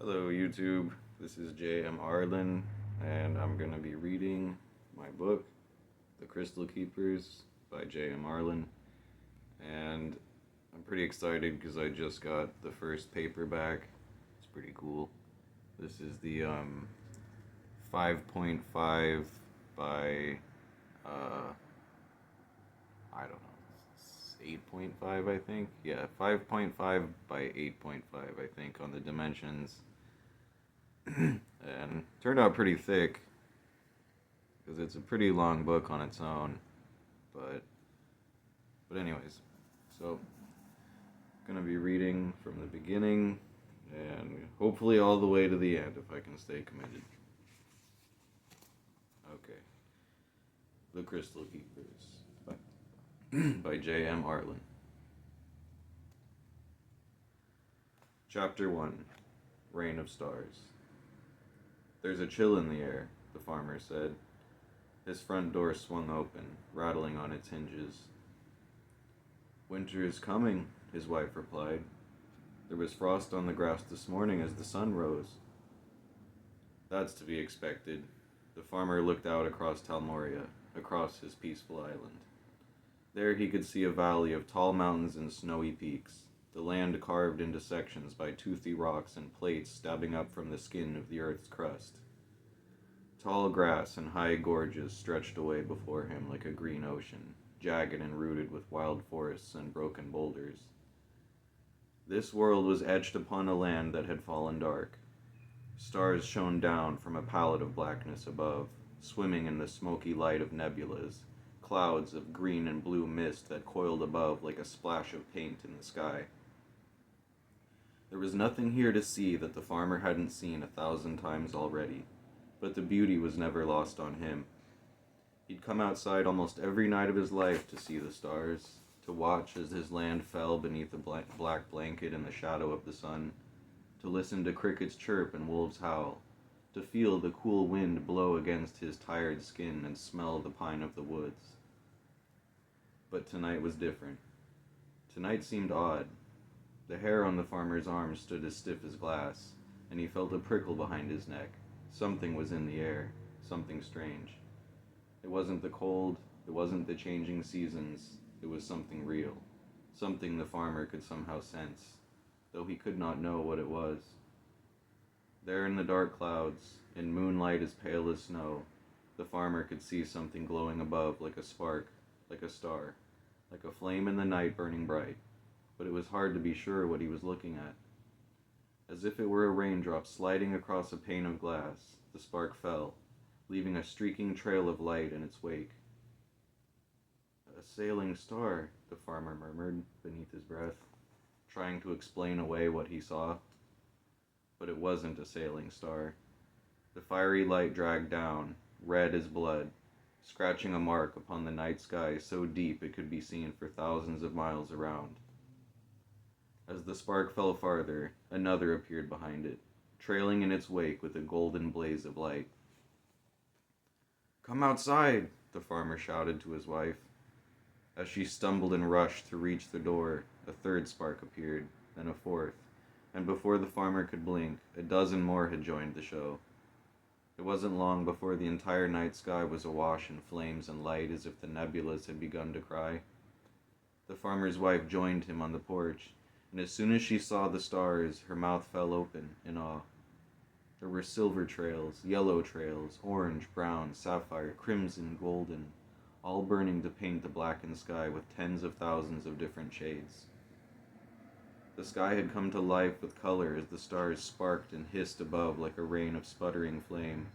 Hello, YouTube. This is J.M. Arlen, and I'm going to be reading my book, The Crystal Keepers by J.M. Arlen. And I'm pretty excited because I just got the first paperback. It's pretty cool. This is the 5.5 by, I don't know, 8.5, I think. Yeah, 5.5 by 8.5, I think, on the dimensions. And turned out pretty thick because it's a pretty long book on its own. But anyways, so gonna be reading from the beginning and hopefully all the way to the end if I can stay committed. Okay. The Crystal Keepers by J.M. Arlen. Chapter 1. Reign of Stars. There's a chill in the air, the farmer said. His front door swung open, rattling on its hinges. Winter is coming, his wife replied. There was frost on the grass this morning as the sun rose. That's to be expected. The farmer looked out across Talmoria, across his peaceful island. There he could see a valley of tall mountains and snowy peaks, the land carved into sections by toothy rocks and plates stabbing up from the skin of the earth's crust. Tall grass and high gorges stretched away before him like a green ocean, jagged and rooted with wild forests and broken boulders. This world was etched upon a land that had fallen dark. Stars shone down from a palette of blackness above, swimming in the smoky light of nebulas, clouds of green and blue mist that coiled above like a splash of paint in the sky. There was nothing here to see that the farmer hadn't seen 1,000 times already, but the beauty was never lost on him. He'd come outside almost every night of his life to see the stars, to watch as his land fell beneath a black blanket in the shadow of the sun, to listen to crickets chirp and wolves howl, to feel the cool wind blow against his tired skin and smell the pine of the woods. But tonight was different. Tonight seemed odd. The hair on the farmer's arm stood as stiff as glass, and he felt a prickle behind his neck. Something was in the air, something strange. It wasn't the cold, it wasn't the changing seasons, it was something real, something the farmer could somehow sense, though he could not know what it was. There in the dark clouds, in moonlight as pale as snow, the farmer could see something glowing above like a spark, like a star, like a flame in the night burning bright, but it was hard to be sure what he was looking at. As if it were a raindrop sliding across a pane of glass, the spark fell, leaving a streaking trail of light in its wake. A sailing star, the farmer murmured beneath his breath, trying to explain away what he saw. But it wasn't a sailing star. The fiery light dragged down, red as blood, scratching a mark upon the night sky so deep it could be seen for thousands of miles around. As the spark fell farther, another appeared behind it, trailing in its wake with a golden blaze of light. "Come outside," the farmer shouted to his wife. As she stumbled and rushed to reach the door, a third spark appeared, then a fourth, and before the farmer could blink, a dozen more had joined the show. It wasn't long before the entire night sky was awash in flames and light as if the nebulas had begun to cry. The farmer's wife joined him on the porch, and as soon as she saw the stars, her mouth fell open in awe. There were silver trails, yellow trails, orange, brown, sapphire, crimson, golden, all burning to paint the blackened sky with tens of thousands of different shades. The sky had come to life with color as the stars sparked and hissed above like a rain of sputtering flame.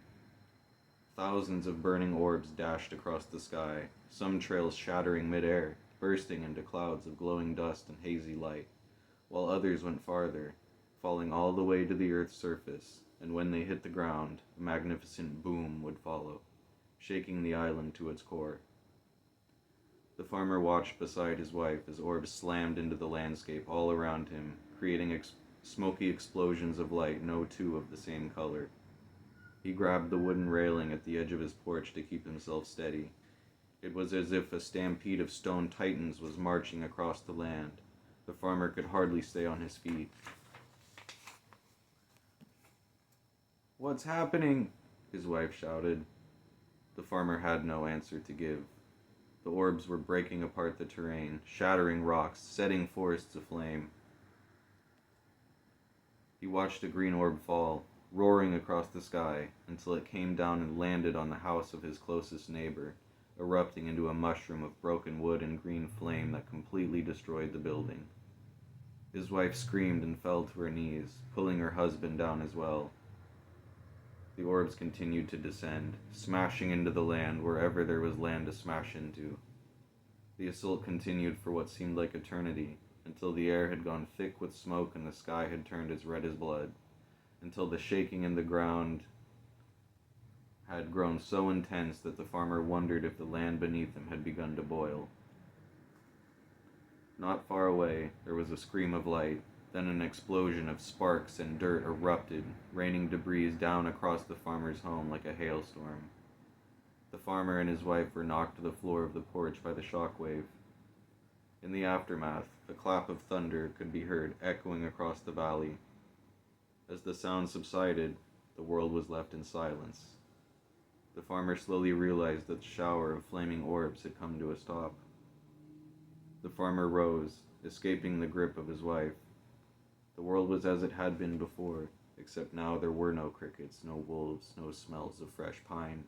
Thousands of burning orbs dashed across the sky, some trails shattering midair, bursting into clouds of glowing dust and hazy light, while others went farther, falling all the way to the Earth's surface, and when they hit the ground, a magnificent boom would follow, shaking the island to its core. The farmer watched beside his wife as orbs slammed into the landscape all around him, creating smoky explosions of light, no two of the same color. He grabbed the wooden railing at the edge of his porch to keep himself steady. It was as if a stampede of stone titans was marching across the land. The farmer could hardly stay on his feet. What's happening? His wife shouted. The farmer had no answer to give. The orbs were breaking apart the terrain, shattering rocks, setting forests aflame. He watched a green orb fall, roaring across the sky, until it came down and landed on the house of his closest neighbor, erupting into a mushroom of broken wood and green flame that completely destroyed the building. His wife screamed and fell to her knees, pulling her husband down as well. The orbs continued to descend, smashing into the land wherever there was land to smash into. The assault continued for what seemed like eternity, until the air had gone thick with smoke and the sky had turned as red as blood, until the shaking in the ground had grown so intense that the farmer wondered if the land beneath him had begun to boil. Not far away, there was a scream of light, then an explosion of sparks and dirt erupted, raining debris down across the farmer's home like a hailstorm. The farmer and his wife were knocked to the floor of the porch by the shockwave. In the aftermath, a clap of thunder could be heard echoing across the valley. As the sound subsided, the world was left in silence. The farmer slowly realized that the shower of flaming orbs had come to a stop. The farmer rose, escaping the grip of his wife. The world was as it had been before, except now there were no crickets, no wolves, no smells of fresh pine,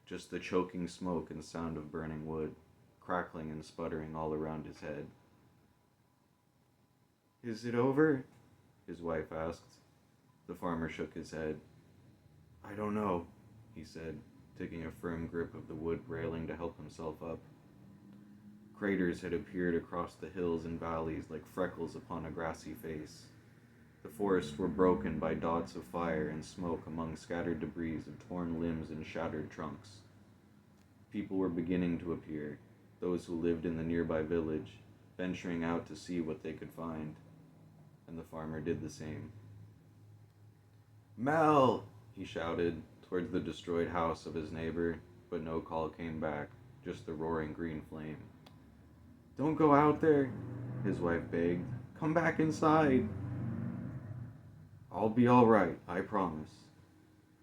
just the choking smoke and sound of burning wood, crackling and sputtering all around his head. "Is it over?" his wife asked. The farmer shook his head. "I don't know," he said, taking a firm grip of the wood railing to help himself up. Craters had appeared across the hills and valleys like freckles upon a grassy face. The forests were broken by dots of fire and smoke among scattered debris of torn limbs and shattered trunks. People were beginning to appear, those who lived in the nearby village, venturing out to see what they could find, and the farmer did the same. "Mel!" he shouted towards the destroyed house of his neighbor, but no call came back, just the roaring green flame. "Don't go out there," his wife begged. "Come back inside." "I'll be all right, I promise,"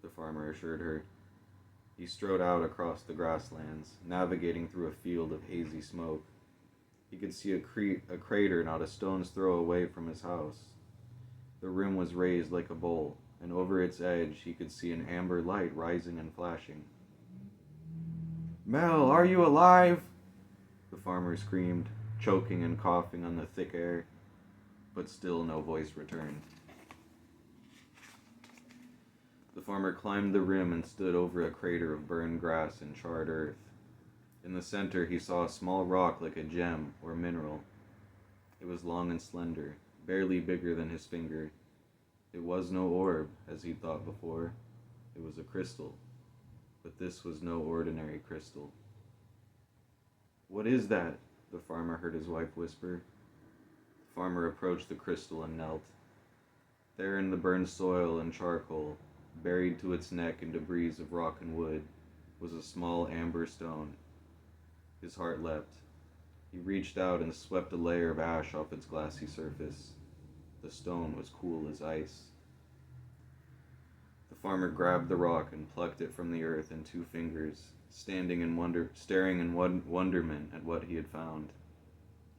the farmer assured her. He strode out across the grasslands, navigating through a field of hazy smoke. He could see a crater not a stone's throw away from his house. The rim was raised like a bowl, and over its edge he could see an amber light rising and flashing. "Mel, are you alive?" the farmer screamed, choking and coughing on the thick air, but still no voice returned. The farmer climbed the rim and stood over a crater of burned grass and charred earth. In the center he saw a small rock like a gem or mineral. It was long and slender, barely bigger than his finger. It was no orb, as he'd thought before. It was a crystal. But this was no ordinary crystal. "What is that?" the farmer heard his wife whisper. The farmer approached the crystal and knelt. There in the burned soil and charcoal, buried to its neck in debris of rock and wood, was a small amber stone. His heart leapt. He reached out and swept a layer of ash off its glassy surface. The stone was cool as ice. The farmer grabbed the rock and plucked it from the earth in 2 fingers, staring in wonderment at what he had found.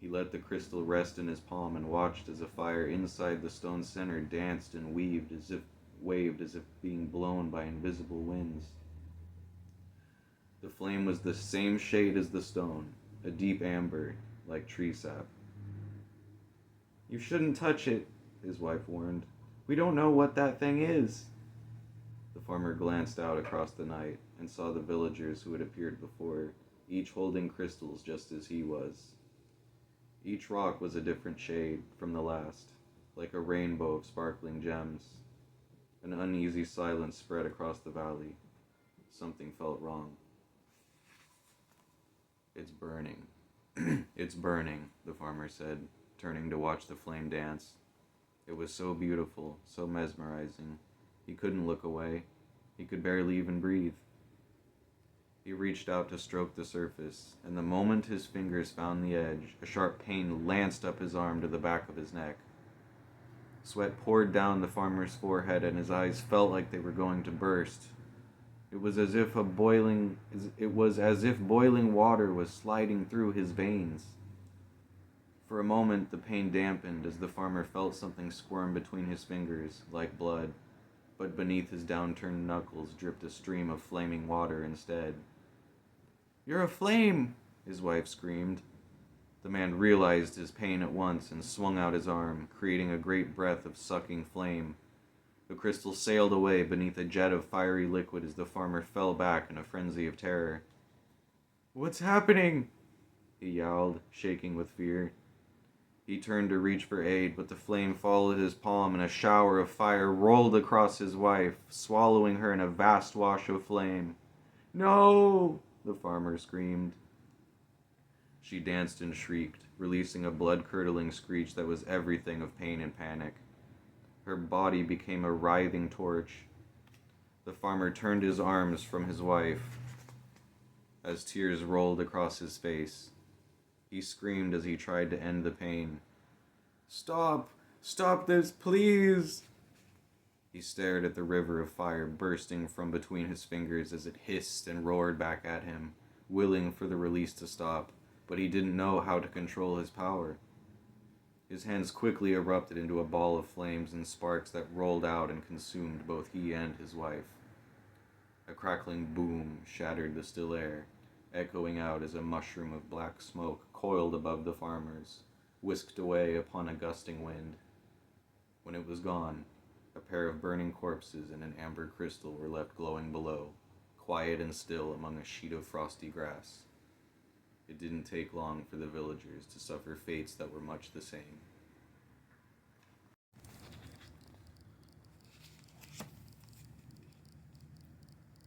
He let the crystal rest in his palm and watched as a fire inside the stone's center danced and waved as if being blown by invisible winds. The flame was the same shade as the stone, a deep amber, like tree sap. "You shouldn't touch it," his wife warned. "We don't know what that thing is." The farmer glanced out across the night and saw the villagers who had appeared before, each holding crystals just as he was. Each rock was a different shade from the last, like a rainbow of sparkling gems. An uneasy silence spread across the valley. Something felt wrong. "It's burning." "It's burning," the farmer said, turning to watch the flame dance. It was so beautiful, so mesmerizing. He couldn't look away. He could barely even breathe. He reached out to stroke the surface, and the moment his fingers found the edge, a sharp pain lanced up his arm to the back of his neck. Sweat poured down the farmer's forehead, and his eyes felt like they were going to burst. It was as if boiling water was sliding through his veins. For a moment the pain dampened as the farmer felt something squirm between his fingers, like blood, but beneath his downturned knuckles dripped a stream of flaming water instead. "You're aflame!" his wife screamed. The man realized his pain at once and swung out his arm, creating a great breath of sucking flame. The crystal sailed away beneath a jet of fiery liquid as the farmer fell back in a frenzy of terror. "What's happening?" he yowled, shaking with fear. He turned to reach for aid, but the flame followed his palm and a shower of fire rolled across his wife, swallowing her in a vast wash of flame. "No!" the farmer screamed. She danced and shrieked, releasing a blood-curdling screech that was everything of pain and panic. Her body became a writhing torch. The farmer turned his arms from his wife as tears rolled across his face. He screamed as he tried to end the pain. "Stop! Stop this, please!" He stared at the river of fire bursting from between his fingers as it hissed and roared back at him, willing for the release to stop, but he didn't know how to control his power. His hands quickly erupted into a ball of flames and sparks that rolled out and consumed both he and his wife. A crackling boom shattered the still air, echoing out as a mushroom of black smoke coiled above the farmers, whisked away upon a gusting wind. When it was gone, a pair of burning corpses and an amber crystal were left glowing below, quiet and still among a sheet of frosty grass. It didn't take long for the villagers to suffer fates that were much the same.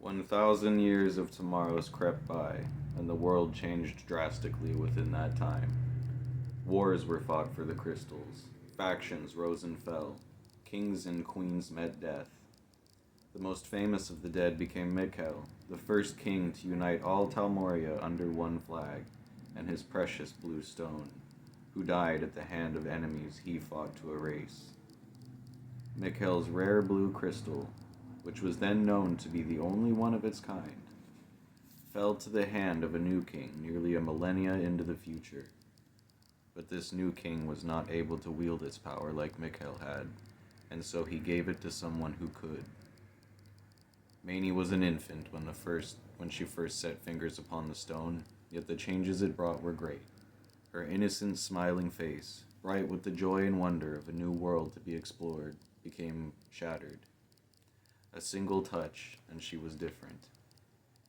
"1,000 years of tomorrows crept by, and the world changed drastically within that time. Wars were fought for the crystals, factions rose and fell, kings and queens met death. The most famous of the dead became Mikkel, the first king to unite all Talmoria under one flag, and his precious blue stone, who died at the hand of enemies he fought to erase. Mikkel's rare blue crystal, which was then known to be the only one of its kind, fell to the hand of a new king nearly a millennia into the future. But this new king was not able to wield its power like Mikkel had, and so he gave it to someone who could. Mani was an infant when she first set fingers upon the stone, yet the changes it brought were great. Her innocent, smiling face, bright with the joy and wonder of a new world to be explored, became shattered. A single touch, and she was different.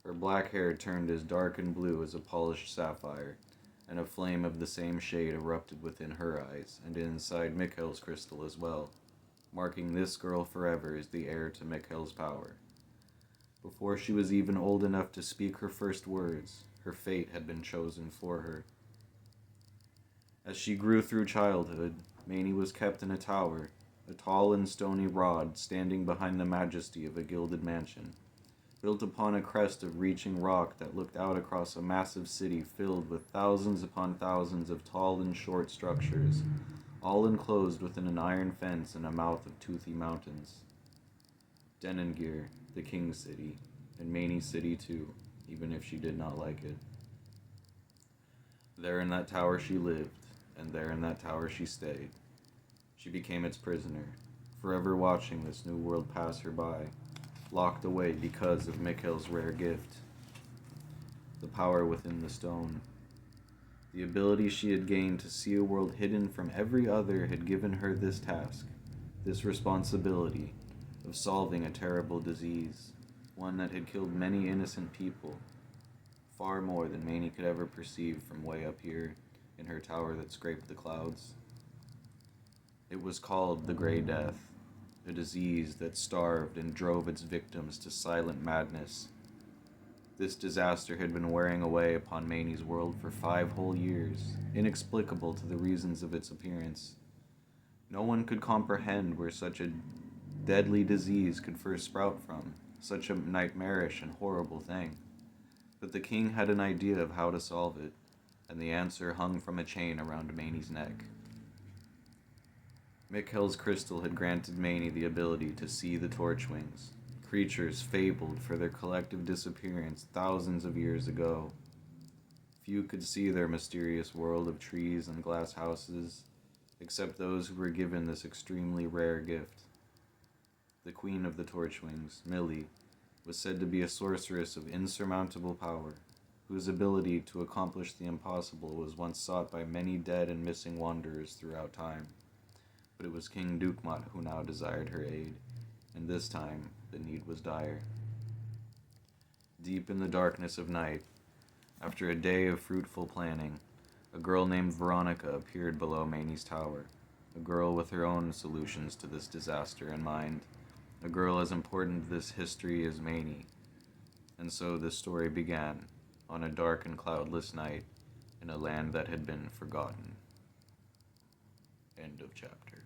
Her black hair turned as dark and blue as a polished sapphire, and a flame of the same shade erupted within her eyes, and inside Mikkel's crystal as well, marking this girl forever as the heir to Mikkel's power. Before she was even old enough to speak her first words, her fate had been chosen for her. As she grew through childhood, Mani was kept in a tower, a tall and stony rod standing behind the majesty of a gilded mansion, built upon a crest of reaching rock that looked out across a massive city filled with thousands upon thousands of tall and short structures, all enclosed within an iron fence in a mouth of toothy mountains. Denengir, the king's city, and Mani City too, even if she did not like it. There in that tower she lived, and there in that tower she stayed. She became its prisoner, forever watching this new world pass her by, locked away because of Mikkel's rare gift, the power within the stone. The ability she had gained to see a world hidden from every other had given her this task, this responsibility of solving a terrible disease, one that had killed many innocent people, far more than Mani could ever perceive from way up here in her tower that scraped the clouds. It was called the Grey Death, a disease that starved and drove its victims to silent madness. This disaster had been wearing away upon Mani's world for 5 whole years, inexplicable to the reasons of its appearance. No one could comprehend where such a deadly disease could first sprout from, such a nightmarish and horrible thing. But the king had an idea of how to solve it, and the answer hung from a chain around Mani's neck. Mikhail's crystal had granted Mani the ability to see the Torchwings, creatures fabled for their collective disappearance thousands of years ago. Few could see their mysterious world of trees and glass houses, except those who were given this extremely rare gift. The queen of the Torchwings, Millie, was said to be a sorceress of insurmountable power, whose ability to accomplish the impossible was once sought by many dead and missing wanderers throughout time. But it was King Dukmat who now desired her aid, and this time the need was dire. Deep in the darkness of night, after a day of fruitful planning, a girl named Veronica appeared below Mani's tower, a girl with her own solutions to this disaster in mind, a girl as important to this history as Mani. And so this story began, on a dark and cloudless night, in a land that had been forgotten. End of chapter.